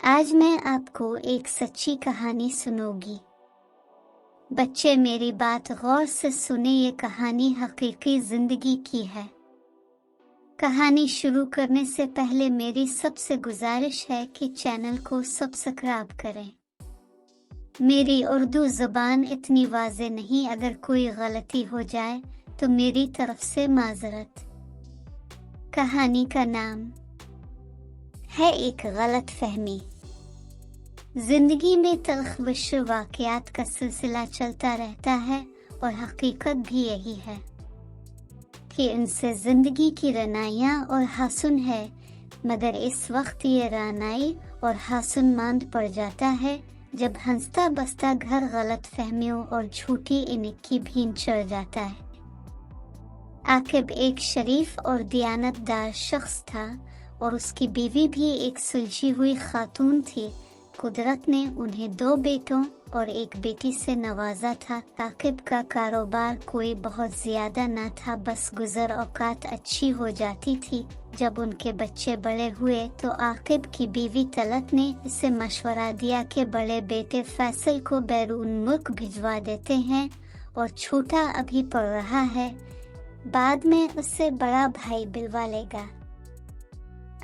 आज मैं आपको एक सच्ची कहानी सुनाऊंगी। बच्चे मेरी बात गौर से सुने, ये कहानी हकीकी जिंदगी की है। कहानी शुरू करने से पहले मेरी सबसे गुजारिश है कि चैनल को सब्सक्राइब करें। मेरी उर्दू ज़बान इतनी वाज़े नहीं, अगर कोई गलती हो जाए तो मेरी तरफ से माजरत। कहानी का नाम है एक गलत फहमी। जिंदगी में तल्ख विश्व वाक़यात का सिलसिला चलता रहता है और हकीकत भी यही है कि इनसे जिंदगी की रनाइयाँ और हासुन है, मगर इस वक्त ये रानाई और हासुन मांद पड़ जाता है जब हंसता बसता घर गलत फहमियों और झूठी इनक की भीन चढ़ जाता है। आकिब एक शरीफ और दियानतदार शख्स था और उसकी बीवी भी एक सुलझी हुई खातून थी। कुदरत ने उन्हें 2 बेटों और 1 बेटी से नवाजा था। आकिब का कारोबार कोई बहुत ज्यादा न था, बस गुजर औकात अच्छी हो जाती थी। जब उनके बच्चे बड़े हुए तो आकिब की बीवी तलत ने इसे मशवरा दिया कि बड़े बेटे फैसल को बैरून मुल्क भिजवा देते हैं और छोटा अभी पढ़ रहा है, बाद में उससे बड़ा भाई बिलवा लेगा।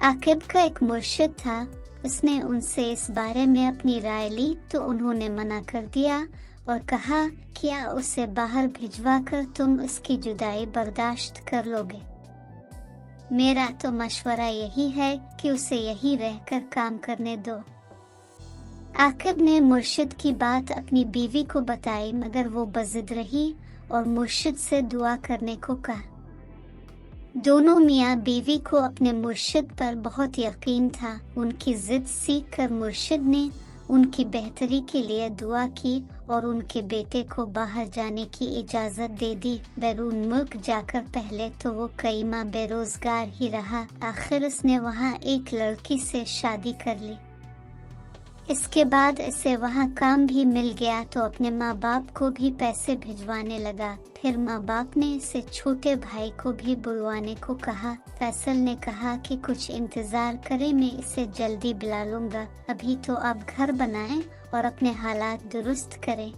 आकिब का एक मुर्शिद था, उसने उनसे इस बारे में अपनी राय ली तो उन्होंने मना कर दिया और कहा, क्या उसे बाहर भिजवा कर तुम उसकी जुदाई बर्दाश्त कर लोगे? मेरा तो मशवरा यही है कि उसे यही रहकर काम करने दो। आकिब ने मुर्शिद की बात अपनी बीवी को बताई, मगर वो बजिद रही और मुर्शिद से दुआ करने को कहा। दोनों मियाँ बीवी को अपने मुर्शिद पर बहुत यकीन था। उनकी जिद सीख कर मुर्शिद ने उनकी बेहतरी के लिए दुआ की और उनके बेटे को बाहर जाने की इजाज़त दे दी। बैरून मुल्क जाकर पहले तो वो कई माह बेरोजगार ही रहा, आखिर उसने वहाँ एक लड़की से शादी कर ली। इसके बाद इसे वहाँ काम भी मिल गया तो अपने माँ बाप को भी पैसे भिजवाने लगा। फिर माँ बाप ने इसे छोटे भाई को भी बुलवाने को कहा। फैसल ने कहा कि कुछ इंतजार करें, मैं इसे जल्दी बुला लूंगा, अभी तो आप घर बनाएं और अपने हालात दुरुस्त करें।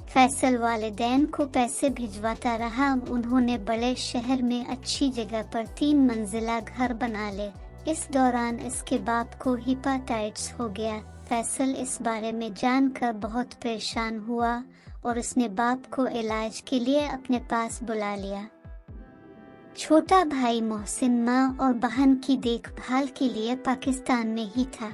फैसल वालिदैन को पैसे भिजवाता रहा। उन्होंने बड़े शहर में अच्छी जगह पर 3 मंजिला घर बना ले। इस दौरान इसके बाप को हेपेटाइटिस हो गया। फैसल इस बारे में जानकर बहुत परेशान हुआ और उसने बाप को इलाज के लिए अपने पास बुला लिया। छोटा भाई मोहसिन माँ और बहन की देखभाल के लिए पाकिस्तान में ही था,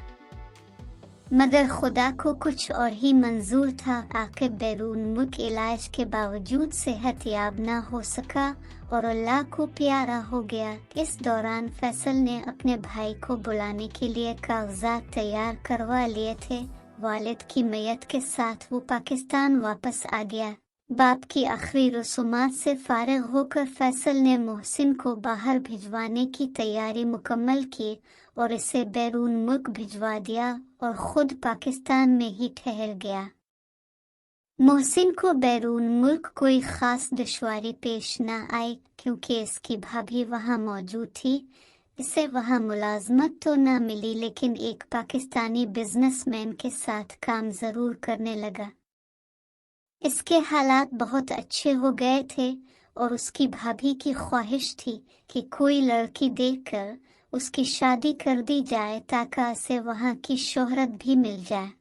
मगर खुदा को कुछ और ही मंजूर था। आकिब बैरून मुल्क इलाज के बावजूद सेहतयाब न हो सका और अल्लाह को प्यारा हो गया। इस दौरान फैसल ने अपने भाई को बुलाने के लिए कागजात तैयार करवा लिए थे। वालिद की मैयत के साथ वो पाकिस्तान वापस आ गया। बाप की आखिरी रसूमात से फारिग होकर फैसल ने मोहसिन को बाहर भिजवाने की तैयारी मुकम्मल की और इसे बैरून मुल्क भिजवा दिया और खुद पाकिस्तान में ही ठहर गया। मोहसिन को बैरून मुल्क कोई खास दुश्वारी पेश न आई, क्योंकि इसकी भाभी वहाँ मौजूद थी। इसे वहाँ मुलाजमत तो न मिली, लेकिन एक पाकिस्तानी बिजनेसमैन के साथ काम जरूर करने लगा। इसके हालात बहुत अच्छे हो गए थे और उसकी भाभी की ख्वाहिश थी कि कोई लड़की देखकर उसकी शादी कर दी जाए ताकि उसे वहाँ की शोहरत भी मिल जाए।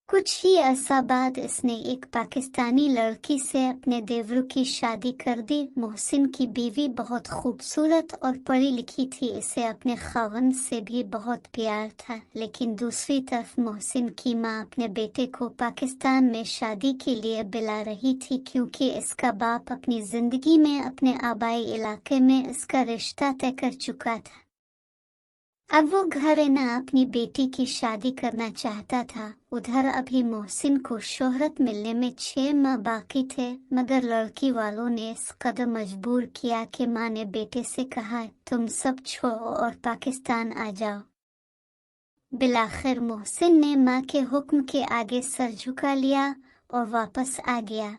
कुछ ही अरसा बाद इसने एक पाकिस्तानी लड़की से अपने देवरू की शादी कर दी। मोहसिन की बीवी बहुत खूबसूरत और पढ़ी लिखी थी, इसे अपने खावंद से भी बहुत प्यार था। लेकिन दूसरी तरफ मोहसिन की माँ अपने बेटे को पाकिस्तान में शादी के लिए बुला रही थी, क्योंकि इसका बाप अपनी जिंदगी में अपने आबाई इलाके में इसका रिश्ता तय कर चुका था। अब वो घर न अपनी बेटी की शादी करना चाहता था। उधर अभी मोहसिन को शोहरत मिलने में 6 माह बाकी थे, मगर लड़की वालों ने इस कदर मजबूर किया कि माँ ने बेटे से कहा, तुम सब छोड़ो और पाकिस्तान आ जाओ। बिलाखिर मोहसिन ने माँ के हुक्म के आगे सर झुका लिया और वापस आ गया।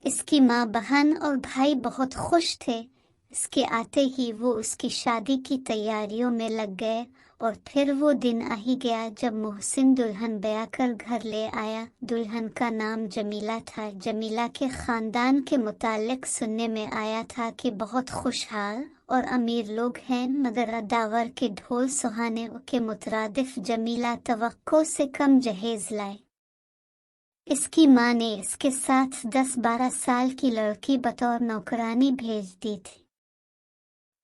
इसकी माँ, बहन और भाई बहुत खुश थे। इसके आते ही वो उसकी शादी की तैयारियों में लग गए और फिर वो दिन आ ही गया जब मोहसिन दुल्हन ब्याह कर घर ले आया। दुल्हन का नाम जमीला था। जमीला के खानदान के मुतालिक सुनने में आया था कि बहुत खुशहाल और अमीर लोग हैं, मगर अदावर के ढोल सुहाने के मुतरादिफ जमीला तवक्को से कम जहेज लाए। इसकी माँ ने इसके साथ 10-12 साल की लड़की बतौर नौकरानी भेज दी थी।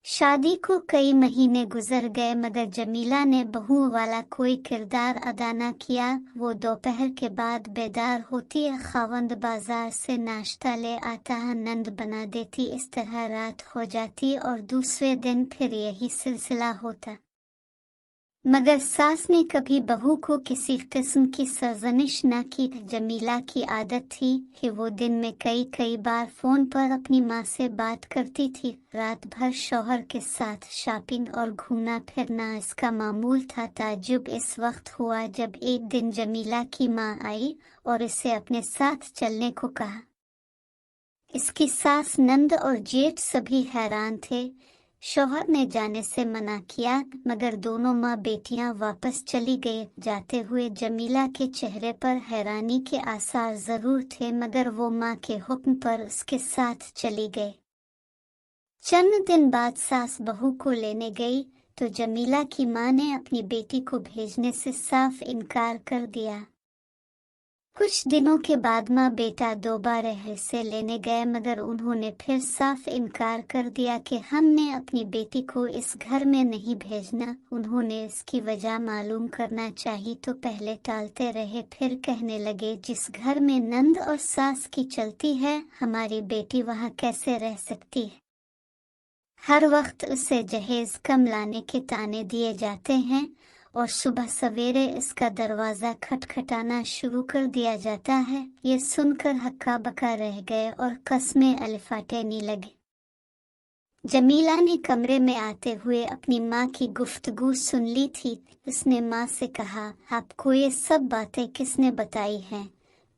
शादी को कई महीने गुजर गए, मगर जमीला ने बहू वाला कोई किरदार अदा न किया। वो दोपहर के बाद बेदार होती है, खावंद बाजार से नाश्ता ले आता है, नंद बना देती, इस तरह रात हो जाती और दूसरे दिन फिर यही सिलसिला होता। मगर सास ने कभी बहू को किसी किस्म की सरजनिश न की। जमीला की आदत थी कि वो दिन में कई बार फोन पर अपनी माँ से बात करती थी। रात भर शौहर के साथ शॉपिंग और घूमना फिरना इसका मामूल था। ताज्जुब इस वक्त हुआ जब एक दिन जमीला की माँ आई और इसे अपने साथ चलने को कहा। इसकी सास, नंद और जेठ सभी हैरान थे। शौहर ने जाने से मना किया, मगर दोनों माँ बेटियां वापस चली गई। जाते हुए जमीला के चेहरे पर हैरानी के आसार जरूर थे, मगर वो माँ के हुक्म पर उसके साथ चली गई। चंद दिन बाद सास बहू को लेने गई तो जमीला की माँ ने अपनी बेटी को भेजने से साफ इनकार कर दिया। कुछ दिनों के बाद माँ बेटा दोबारा हिस्से लेने गए, मगर उन्होंने फिर साफ इनकार कर दिया कि हमने अपनी बेटी को इस घर में नहीं भेजना। उन्होंने इसकी वजह मालूम करना चाहिए तो पहले टालते रहे, फिर कहने लगे जिस घर में नंद और सास की चलती है, हमारी बेटी वहाँ कैसे रह सकती है। हर वक्त उसे जहेज कम लाने के ताने दिए जाते हैं और सुबह सवेरे इसका दरवाज़ा खटखटाना शुरू कर दिया जाता है। ये सुनकर हक्का बक्का रह गए और कस्में अलिफाटेने लगे। जमीला ने कमरे में आते हुए अपनी माँ की गुफ्तगू सुन ली थी। उसने माँ से कहा, आपको ये सब बातें किसने बताई हैं?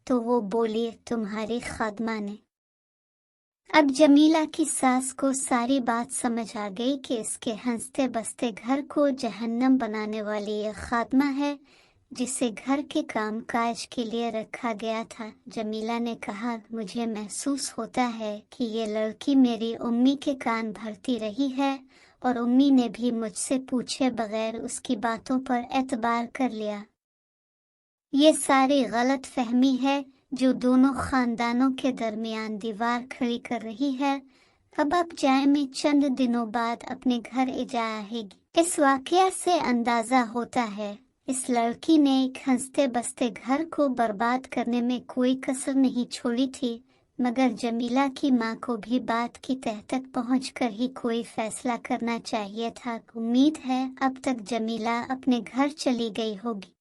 तो वो बोली, तुम्हारी खादमा ने। अब जमीला की सास को सारी बात समझ आ गई कि इसके हंसते बसते घर को जहन्नम बनाने वाली ये खादमा है जिसे घर के काम काज के लिए रखा गया था। जमीला ने कहा, मुझे महसूस होता है कि ये लड़की मेरी उम्मी के कान भरती रही है और उम्मी ने भी मुझसे पूछे बगैर उसकी बातों पर एतबार कर लिया। ये सारी गलत फहमी है जो दोनों खानदानों के दरमियान दीवार खड़ी कर रही है। अब जाए में चंद दिनों बाद अपने घर जा आएगी। इस वाकया से अंदाजा होता है इस लड़की ने एक हंसते बसते घर को बर्बाद करने में कोई कसर नहीं छोड़ी थी, मगर जमीला की माँ को भी बात की तह तक पहुँचकर ही कोई फैसला करना चाहिए था। उम्मीद है अब तक जमीला अपने घर चली गई होगी।